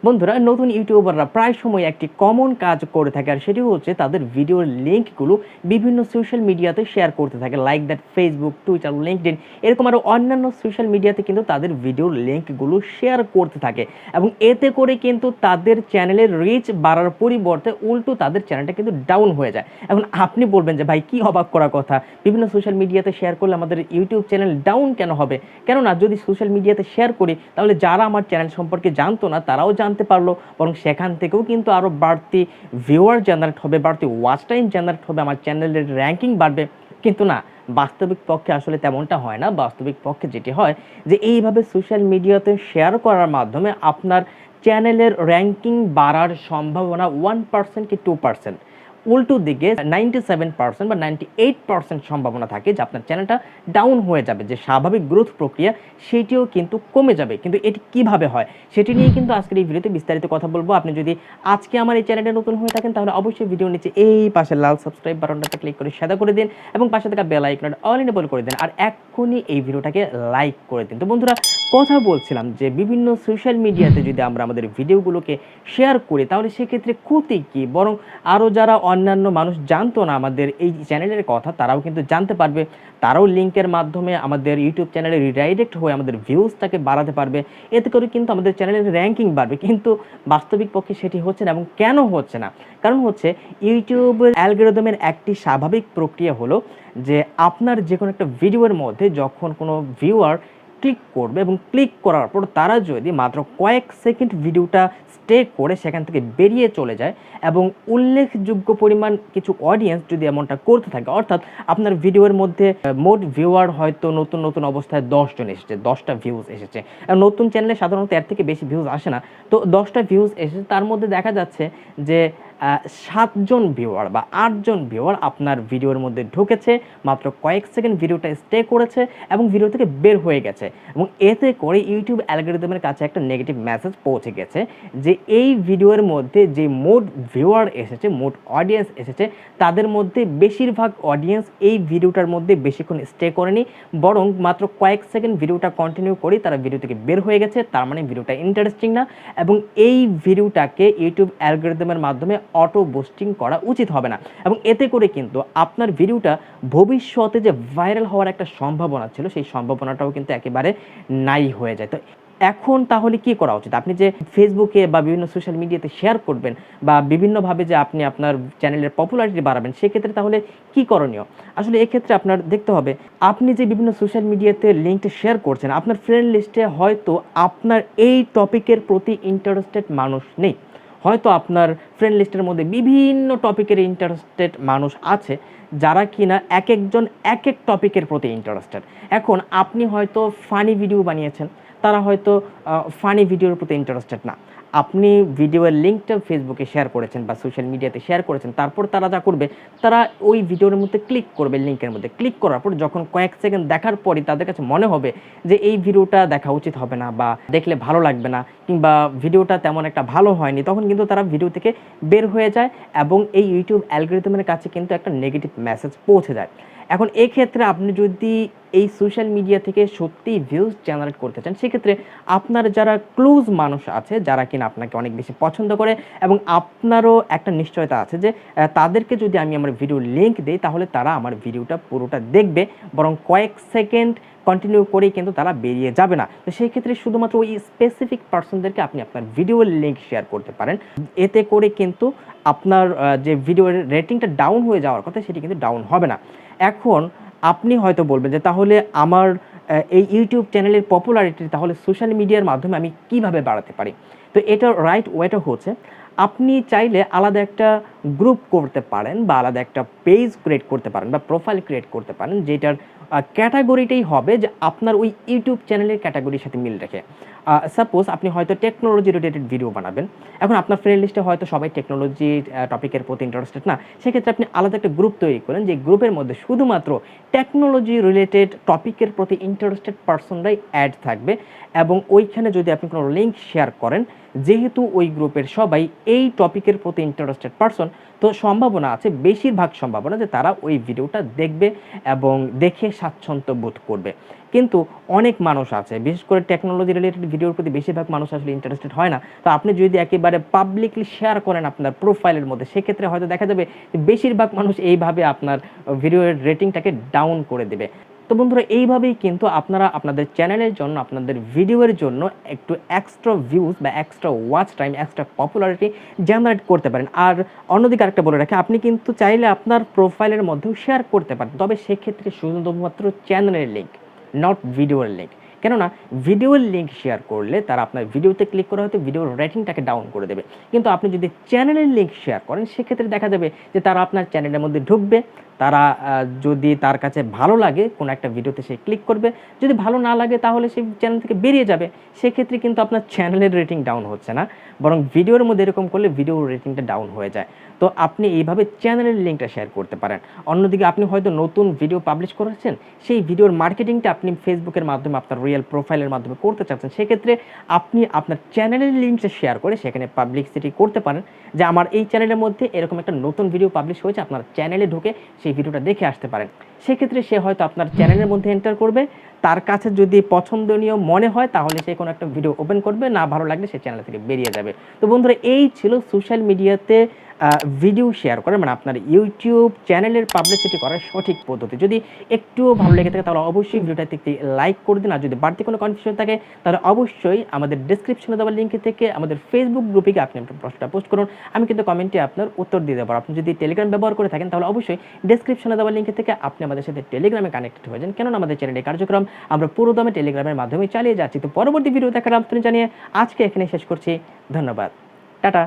বন্ধুরা, নতুন ইউটিউবাররা প্রায় সময় একটি কমন কাজ করে থাকে, আর সেটি হচ্ছে তাদের ভিডিওর লিঙ্কগুলো বিভিন্ন সোশ্যাল মিডিয়াতে শেয়ার করতে থাকে, like that Facebook, Twitter, LinkedIn, এরকম আরও অন্যান্য সোশ্যাল মিডিয়াতে কিন্তু তাদের ভিডিওর লিঙ্কগুলো শেয়ার করতে থাকে। এবং এতে করে কিন্তু তাদের চ্যানেলের রিচ বাড়ার পরিবর্তে উল্টো তাদের চ্যানেলটা কিন্তু ডাউন হয়ে যায়। এখন আপনি বলবেন যে ভাই, কি অবাক করা কথা, বিভিন্ন সোশ্যাল মিডিয়াতে শেয়ার করলে আমাদের ইউটিউব চ্যানেল ডাউন কেন হবে? কেননা যদি সোশ্যাল মিডিয়াতে শেয়ার করি তাহলে যারা আমার চ্যানেল সম্পর্কে জানতো না তারাও জানতে পারলো, বরং সেখান থেকেও কিন্তু আরও বাড়তি ভিউয়ার জেনারেট হবে, বাড়তি ওয়াচ টাইম জেনারেট হবে, আমার চ্যানেলের র্যাঙ্কিং বাড়বে। কিন্তু না, বাস্তবিক পক্ষে আসলে তেমনটা হয় না। বাস্তবিক পক্ষে যেটি হয় যে এইভাবে সোশ্যাল মিডিয়াতে শেয়ার করার মাধ্যমে আপনার চ্যানেলের র্যাঙ্কিং বাড়ার সম্ভাবনা 1% কি 2%, উল্টো দিকে 97% বা 98% সম্ভাবনা থাকে যে আপনার চ্যানেলটা ডাউন হয়ে যাবে, যে স্বাভাবিক গ্রোথ প্রক্রিয়া সেটিও কিন্তু কমে যাবে। কিন্তু এটি কিভাবে হয় সেটি নিয়ে কিন্তু আজকের এই ভিডিওতে বিস্তারিত কথা বলবো। আপনি যদি আজকে আমার এই চ্যানেলে নতুন হয়ে থাকেন তাহলে অবশ্যই ভিডিও নিচে এই পাশে লাল সাবস্ক্রাইব বাটনটাতে ক্লিক করে সাদা করে দিন এবং পাশে থাকা বেল আইকনটা অল এনেবল করে দিন, আর এক্ষুনি এই ভিডিওটাকে লাইক করে দিন। তো বন্ধুরা, কথা বলছিলাম যে বিভিন্ন সোশ্যাল মিডিয়াতে যদি আমরা আমাদের ভিডিওগুলোকে শেয়ার করি তাহলে সেক্ষেত্রে ক্ষতি কী, বরং আরও যারা অন্যান্য মানুষ জানতো না আমাদের এই চ্যানেলের কথা তারাও কিন্তু জানতে পারবে, তারাও লিঙ্কের মাধ্যমে আমাদের ইউটিউব চ্যানেলে রিডাইরেক্ট হয়ে আমাদের ভিউজটাকে বাড়াতে পারবে, এতে করে কিন্তু আমাদের চ্যানেলের র্যাঙ্কিং বাড়বে। কিন্তু বাস্তবিক পক্ষে সেটি হচ্ছে না। এবং কেন হচ্ছে না? কারণ হচ্ছে ইউটিউবের অ্যালগরিদমের একটি স্বাভাবিক প্রক্রিয়া হলো যে আপনার যে কোনো একটা ভিডিওর মধ্যে যখন কোনো ভিউয়ার ক্লিক করবে এবং ক্লিক করার পর তারা যদি মাত্র কয়েক সেকেন্ড ভিডিওটা স্টে করে সেখান থেকে বেরিয়ে চলে যায় এবং উল্লেখযোগ্য পরিমাণ কিছু অডিয়েন্স যদি এমনটা করতে থাকে, অর্থাৎ আপনার ভিডিওর মধ্যে মোট ভিউয়ার হয়তো নতুন নতুন অবস্থায় 10 জন এসেছে, 10টা ভিউজ এসেছে, নতুন চ্যানেলে সাধারণত এর থেকে বেশি ভিউজ আসে না, তো 10টা ভিউজ এসেছে, তার মধ্যে দেখা যাচ্ছে যে 7 জন ভিউয়ার বা 8 জন ভিউয়ার আপনার ভিডিওর মধ্যে ঢুকেছে, মাত্র কয়েক সেকেন্ড ভিডিওটা স্টে করেছে এবং ভিডিও থেকে বের হয়ে গেছে। এবং এতে করে ইউটিউব অ্যালগরিদমের কাছে একটা নেগেটিভ মেসেজ পৌঁছে গেছে যে এই ভিডিওর মধ্যে যে মোট ভিউয়ার এসেছে, মোট অডিয়েন্স এসেছে, তাদের মধ্যে বেশিরভাগ অডিয়েন্স এই ভিডিওটার মধ্যে বেশিক্ষণ স্টে করেনি, বরং মাত্র কয়েক সেকেন্ড ভিডিওটা কন্টিনিউ করে তারা ভিডিও থেকে বের হয়ে গেছে। তার মানে ভিডিওটা ইন্টারেস্টিং না এবং এই ভিডিওটাকে ইউটিউব অ্যালগরিদমের মাধ্যমে অটো বুস্টিং করা উচিত হবে না। এবং এতে করে কিন্তু আপনার ভিডিওটা ভবিষ্যতে যে ভাইরাল হওয়ার একটা সম্ভাবনা ছিল সেই সম্ভাবনাটাও কিন্তু একেবারে নাই হয়ে যায়। তো এখন তাহলে কি করা উচিত? আপনি যে ফেসবুকে বা বিভিন্ন সোশ্যাল মিডিয়াতে শেয়ার করবেন বা বিভিন্নভাবে যে আপনি আপনার চ্যানেলের পপুলারিটি বাড়াবেন, সেক্ষেত্রে তাহলে কি করণীয়? আসলে এক্ষেত্রে আপনার দেখতে হবে আপনি যে বিভিন্ন সোশ্যাল মিডিয়াতে লিঙ্কটা শেয়ার করছেন, আপনার ফ্রেন্ড লিস্টে হয়তো আপনার এই টপিকের প্রতি ইন্টারেস্টেড মানুষ নেই, হয়তো আপনার ফ্রেন্ড লিস্টের মধ্যে বিভিন্ন টপিকের ইন্টারেস্টেড মানুষ আছে যারা কিনা এক একজন এক এক টপিকের প্রতি ইন্টারেস্টেড। এখন আপনি হয়তো ফানি ভিডিও বানিয়েছেন, তারা হয়তো ফানি ভিডিওর প্রতি ইন্টারেস্টেড না। আপনি ভিডিওর লিঙ্কটা ফেসবুকে শেয়ার করেছেন বা সোশ্যাল মিডিয়াতে শেয়ার করেছেন, তারপর তারা যা করবে, তারা ওই ভিডিওর মধ্যে ক্লিক করবে, লিঙ্কের মধ্যে ক্লিক করার পর যখন কয়েক সেকেন্ড দেখার পরই তাদের কাছে মনে হবে যে এই ভিডিওটা দেখা উচিত হবে না বা দেখলে ভালো লাগবে না, কিংবা ভিডিওটা তেমন একটা ভালো হয়নি, তখন কিন্তু তারা ভিডিও থেকে বের হয়ে যায় এবং এই ইউটিউব অ্যালগরিদমের কাছে কিন্তু একটা নেগেটিভ মেসেজ পৌঁছে যায়। এখন এক্ষেত্রে আপনি যদি এই সোশ্যাল মিডিয়া থেকে সত্যিই ভিউজ জেনারেট করতে চান, সেক্ষেত্রে আপনার যারা ক্লোজ মানুষ আছে, যারা কিনা আপনাকে অনেক বেশি পছন্দ করে এবং আপনারও একটা নিশ্চয়তা আছে যে তাদেরকে যদি আমি আমার ভিডিও লিঙ্ক দিই তাহলে তারা আমার ভিডিওটা পুরোটা দেখবে, বরং কয়েক সেকেন্ড কন্টিনিউ করেই কিন্তু তারা বেরিয়ে যাবে না। তো সেই ক্ষেত্রে শুধুমাত্র ওই স্পেসিফিক পার্সনদেরকে আপনি আপনার ভিডিওর লিঙ্ক শেয়ার করতে পারেন। এতে করে কিন্তু আপনার যে ভিডিওর রেটিংটা ডাউন হয়ে যাওয়ার কথা সেটি কিন্তু ডাউন হবে না। এখন আপনি হয়তো বলবেন যে তাহলে আমার এই ইউটিউব চ্যানেলের পপুলারিটি তাহলে সোশ্যাল মিডিয়ার মাধ্যমে আমি কিভাবে বাড়াতে পারি? তো এটার রাইট ওয়েটা হচ্ছে আপনি চাইলে আলাদা একটা গ্রুপ করতে পারেন বা আলাদা একটা পেজ ক্রিয়েট করতে পারেন বা প্রোফাইল ক্রিয়েট করতে পারেন, যেটার ক্যাটাগরিটাই হবে যে আপনার ওই ইউটিউব চ্যানেলের ক্যাটাগরির সাথে মিল রেখে। সাপোজ আপনি হয়তো টেকনোলজি রিলেটেড ভিডিও বানাবেন, এখন আপনার ফ্রেন্ড লিস্টে হয়তো সবাই টেকনোলজি টপিকের প্রতি ইন্টারেস্টেড না, সেক্ষেত্রে আপনি আলাদা একটা গ্রুপ তৈরি করেন যে গ্রুপের মধ্যে শুধুমাত্র টেকনোলজি রিলেটেড টপিকের প্রতি ইন্টারেস্টেড পার্সনরাই অ্যাড থাকবে এবং ওইখানে যদি আপনি কোনো লিঙ্ক শেয়ার করেন যেহেতু ওই গ্রুপের সবাই এই টপিকের প্রতি ইন্টারেস্টেড পারসন, তো সম্ভাবনা আছে, বেশিরভাগ সম্ভাবনা যে তারা ওই ভিডিওটা দেখবে এবং দেখে স্বাচ্ছন্দ্য বোধ করবে। কিন্তু অনেক মানুষ আছে, বিশেষ করে টেকনোলজি রিলেটেড ভিডিওর প্রতি বেশিরভাগ মানুষ আসলে ইন্টারেস্টেড হয় না। তো আপনি যদি একেবারে পাবলিকলি শেয়ার করেন আপনার প্রোফাইলের মধ্যে, সেক্ষেত্রে হয়তো দেখা যাবে যে বেশিরভাগ মানুষ এইভাবে আপনার ভিডিওর রেটিংটাকে ডাউন করে দেবে। তো বন্ধুরা, এইভাবেই কিন্তু আপনারা আপনাদের চ্যানেলের জন্য, আপনাদের ভিডিওর জন্য একটু এক্সট্রা ভিউজ বা extra watch time, extra popularity generate করতে পারেন। আর অন্যদিকে আরেকটা বলে রাখি, আপনি কিন্তু চাইলে আপনার প্রোফাইলের মধ্যেও শেয়ার করতে পারেন, তবে সেক্ষেত্রে শুধুমাত্র চ্যানেলের লিঙ্ক, নট ভিডিওর লিঙ্ক। কেননা ভিডিওর লিঙ্ক শেয়ার করলে তারা আপনার ভিডিওতে ক্লিক করে হয়তো ভিডিওর রেটিংটাকে ডাউন করে দেবে। কিন্তু আপনি যদি চ্যানেলের লিঙ্ক শেয়ার করেন, সেক্ষেত্রে দেখা যাবে যে তারা আপনার চ্যানেলের মধ্যে ঢুকবে, তারা যদি তার কাছে ভালো লাগে কোনো একটা ভিডিওতে সে ক্লিক করবে, যদি ভালো না লাগে তাহলে সেই চ্যানেল থেকে বেরিয়ে যাবে। সেক্ষেত্রে কিন্তু আপনার চ্যানেলের রেটিং ডাউন হচ্ছে না, বরং ভিডিওর মধ্যে এরকম করলে ভিডিওর রেটিংটা ডাউন হয়ে যায়। তো আপনি এইভাবে চ্যানেলের লিঙ্কটা শেয়ার করতে পারেন। অন্যদিকে আপনি হয়তো নতুন ভিডিও পাবলিশ করেছেন, সেই ভিডিওর মার্কেটিংটা আপনি ফেসবুকের মাধ্যমে, আপনার রিয়েল প্রোফাইলের মাধ্যমে করতে চাচ্ছেন, সেক্ষেত্রে আপনি আপনার চ্যানেলের লিঙ্কটা শেয়ার করে সেখানে পাবলিসিটি করতে পারেন যে আমার এই চ্যানেলের মধ্যে এরকম একটা নতুন ভিডিও পাবলিশ হয়েছে, আপনার চ্যানেলে ঢুকে সেই ভিডিওটা দেখে আসতে পারেন। সেক্ষেত্রে সে হয়তো আপনার চ্যানেলের মধ্যে এন্টার করবে, তার কাছে যদি পছন্দনীয় মনে হয় তাহলে সে কোনো একটা ভিডিও ওপেন করবে, না ভালো লাগলে সে চ্যানেল থেকে বেরিয়ে যাবে। তো বন্ধুরা, এই ছিল সোশ্যাল মিডিয়াতে ভিডিও শেয়ার করার, মানে আপনার ইউটিউব চ্যানেলের পাবলিসিটি করার সঠিক পদ্ধতি। যদি একটুও ভালো লেগে থাকে তাহলে অবশ্যই ভিডিওটা একটি লাইক করে দিন। আর যদি বাড়তি কোনো কনফিউশন থাকে তাহলে অবশ্যই আমাদের ডেসক্রিপশনে দেওয়া লিঙ্ক থেকে আমাদের ফেসবুক গ্রুপে গিয়ে আপনি আপনার প্রশ্নটা পোস্ট করুন, আমি কিন্তু কমেন্টে আপনার উত্তর দিয়ে দেবো। আপনি যদি টেলিগ্রাম ব্যবহার করে থাকেন তাহলে অবশ্যই ডেসক্রিপশনে দেওয়া লিঙ্ক থেকে আপনি আমাদের সাথে টেলিগ্রামে কানেক্টেড হয়ে যান, কেননা আমাদের চ্যানেলের কার্যক্রম আমরা পুরোদমে টেলিগ্রামের মাধ্যমে চালিয়ে যাচ্ছি। তো পরবর্তী ভিডিও দেখার আমন্ত্রণ জানিয়ে আজকে এখানে শেষ করছি। ধন্যবাদ, টাটা।